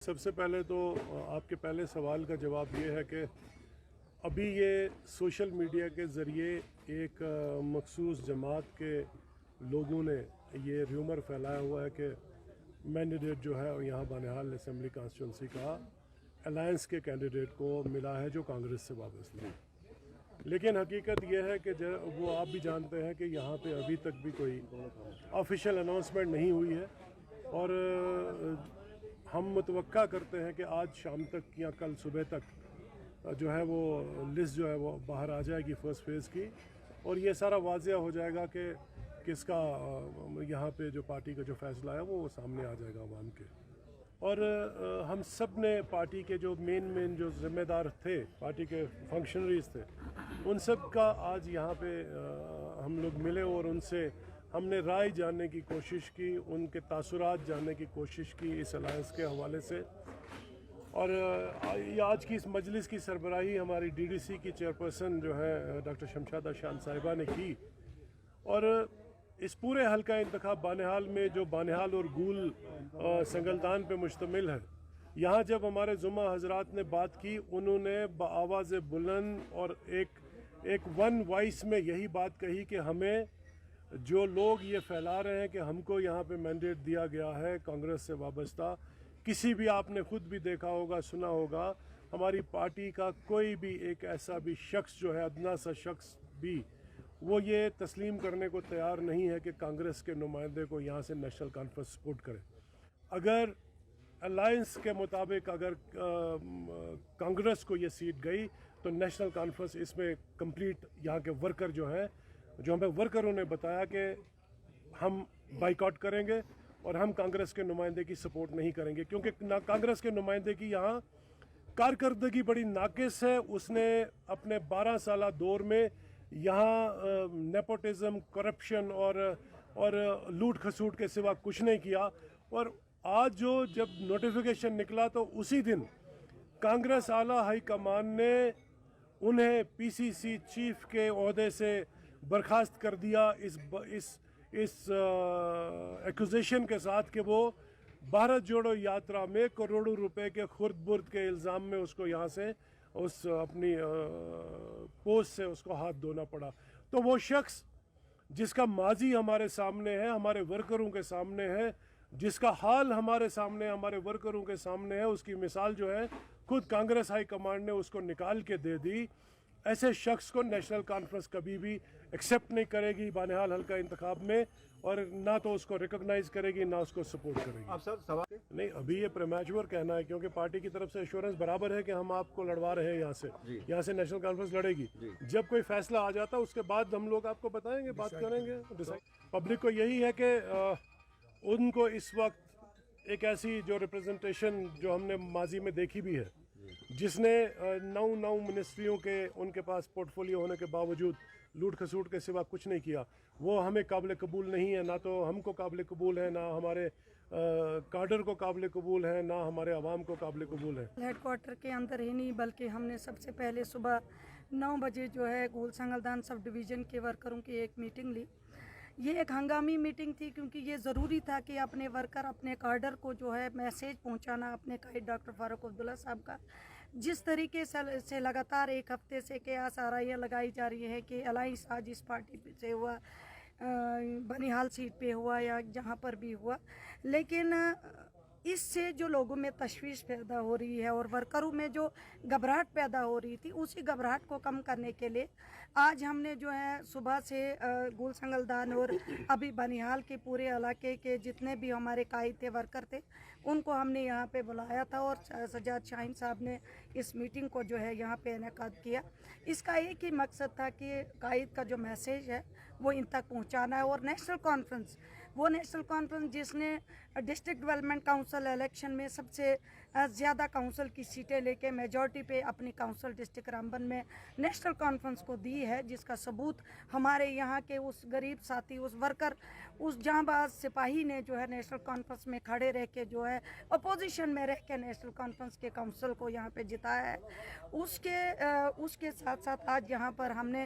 سب سے پہلے تو آپ کے پہلے سوال کا جواب یہ ہے کہ ابھی یہ سوشل میڈیا کے ذریعے ایک مخصوص جماعت کے لوگوں نے یہ ریومر پھیلایا ہوا ہے کہ مینڈیٹ جو ہے یہاں بانہال اسمبلی کانسٹیچوئنسی کا الائنس کے کینڈیڈیٹ کو ملا ہے جو کانگریس سے وابستہ ہے، لیکن حقیقت یہ ہے کہ وہ آپ بھی جانتے ہیں کہ یہاں پہ ابھی تک بھی کوئی آفیشیل اناؤنسمنٹ نہیں ہوئی ہے، اور ہم متوقع کرتے ہیں کہ آج شام تک یا کل صبح تک جو ہے وہ لسٹ جو ہے وہ باہر آ جائے گی فرسٹ فیز کی، اور یہ سارا واضح ہو جائے گا کہ کس کا یہاں پہ جو پارٹی کا جو فیصلہ ہے وہ سامنے آ جائے گا عوام کے۔ اور ہم سب نے پارٹی کے جو مین جو ذمہ دار تھے، پارٹی کے فنکشنریز تھے، ان سب کا آج یہاں پہ ہم لوگ ملے اور ان سے ہم نے رائے جاننے کی کوشش کی، ان کے تاثرات جاننے کی کوشش کی اس الائنس کے حوالے سے۔ اور آج کی اس مجلس کی سربراہی ہماری ڈی ڈی سی کی چیئرپرسن جو ہے ڈاکٹر شمشادہ شان صاحبہ نے کی، اور اس پورے حلقہ انتخاب بانہال میں جو بانہال اور گول سنگلدان پہ مشتمل ہے، یہاں جب ہمارے زمہ حضرات نے بات کی، انہوں نے بآواز بلند اور ایک ون وائس میں یہی بات کہی کہ ہمیں جو لوگ یہ پھیلا رہے ہیں کہ ہم کو یہاں پہ مینڈیٹ دیا گیا ہے کانگریس سے وابستہ، کسی بھی آپ نے خود بھی دیکھا ہوگا، سنا ہوگا، ہماری پارٹی کا کوئی بھی ایک ایسا بھی شخص جو ہے، ادنا سا شخص بھی، وہ یہ تسلیم کرنے کو تیار نہیں ہے کہ کانگریس کے نمائندے کو یہاں سے نیشنل کانفرنس سپورٹ کرے۔ اگر الائنس کے مطابق اگر کانگریس کو یہ سیٹ گئی تو نیشنل کانفرنس اس میں کمپلیٹ یہاں کے ورکر جو ہیں، جو ہمیں ورکروں نے بتایا کہ ہم بائیکاٹ کریں گے اور ہم کانگریس کے نمائندے کی سپورٹ نہیں کریں گے، کیونکہ کانگریس کے نمائندے کی یہاں کارکردگی بڑی ناقص ہے۔ اس نے اپنے 12 سالہ دور میں یہاں نیپوٹزم، کرپشن اور لوٹ کھسوٹ کے سوا کچھ نہیں کیا، اور آج جب نوٹیفیکیشن نکلا تو اسی دن کانگریس اعلیٰ ہائی کمان نے انہیں پی سی سی چیف کے عہدے سے برخاست کر دیا اس ایکوزیشن کے ساتھ کہ وہ بھارت جوڑو یاترا میں کروڑوں روپے کے خرد برد کے الزام میں اس کو یہاں سے اس اپنی پوسٹ سے اس کو ہاتھ دھونا پڑا۔ تو وہ شخص جس کا ماضی ہمارے سامنے ہے، ہمارے ورکروں کے سامنے ہے، جس کا حال ہمارے سامنے، ہمارے ورکروں کے سامنے ہے، اس کی مثال جو ہے خود کانگریس ہائی کمانڈ نے اس کو نکال کے دے دی، ایسے شخص کو نیشنل کانفرنس کبھی بھی ایکسیپٹ نہیں کرے گی بانہال حلقہ انتخاب میں، اور نہ تو اس کو ریکگنائز کرے گی، نہ اس کو سپورٹ کرے گی۔ اب سر سوال نہیں، ابھی یہ پریمیچور کہنا ہے، کیونکہ پارٹی کی طرف سے ایشورنس برابر ہے کہ ہم آپ کو لڑوا رہے ہیں یہاں سے نیشنل کانفرنس لڑے گی۔ جب کوئی فیصلہ آ جاتا اس کے بعد ہم لوگ آپ کو بتائیں گے، بات کریں گے۔ پبلک کو یہی ہے کہ ان کو اس وقت ایک ایسی جو ریپرزنٹیشن جو ہم نے ماضی میں دیکھی بھی ہے، جس نے 9 منسٹریوں کے ان کے پاس پورٹ فولیو ہونے کے باوجود لوٹ کھسوٹ کے سوا کچھ نہیں کیا، وہ ہمیں قابل قبول نہیں ہے، نہ تو ہم کو قابل قبول ہے، نہ ہمارے کاڈر کو قابل قبول ہے، نہ ہمارے عوام کو قابل قبول ہے۔ ہیڈ کوارٹر کے اندر ہی نہیں بلکہ ہم نے سب سے پہلے صبح 9 بجے جو ہے گول سنگلدان سب ڈویژن کے ورکروں کی ایک میٹنگ لی۔ یہ ایک ہنگامی میٹنگ تھی کیونکہ یہ ضروری تھا کہ اپنے ورکر، اپنے کاڈر کو جو ہے میسیج پہنچانا، اپنے قائد ڈاکٹر فاروق عبداللہ صاحب کا جس طریقے سے لگاتار ایک ہفتے سے قیاس آرائیاں لگائی جا رہی ہے کہ الائنس آج اس پارٹی سے ہوا، بانہال سیٹ پہ ہوا یا جہاں پر بھی ہوا، لیکن اس سے جو لوگوں میں تشویش پیدا ہو رہی ہے اور ورکروں میں جو گھبراہٹ پیدا ہو رہی تھی، اسی گھبراہٹ کو کم کرنے کے لیے آج ہم نے جو ہے صبح سے گول سنگلدان اور ابھی بانہال کے پورے علاقے کے جتنے بھی ہمارے قائد تھے، ورکر تھے، ان کو ہم نے یہاں پہ بلایا تھا، اور سجاد شاہین صاحب نے اس میٹنگ کو جو ہے یہاں پہ انعقاد کیا۔ اس کا ایک ہی مقصد تھا کہ قائد کا جو میسیج ہے وہ ان تک پہنچانا ہے، اور نیشنل کانفرنس، وہ نیشنل کانفرنس جس نے ڈسٹرکٹ ڈیولپمنٹ کاؤنسل الیکشن میں سب سے زیادہ کاؤنسل کی سیٹیں لے کے میجورٹی پہ اپنی کاؤنسل ڈسٹرکٹ رامبن میں نیشنل کانفرنس کو دی ہے، جس کا ثبوت ہمارے یہاں کے اس غریب ساتھی، اس ورکر، اس جاں باز سپاہی نے جو ہے نیشنل کانفرنس میں کھڑے رہ کے جو ہے اپوزیشن میں رہ کے نیشنل کانفرنس کے کاؤنسل کو یہاں پہ جتایا ہے۔ اس کے ساتھ ساتھ آج یہاں پر ہم نے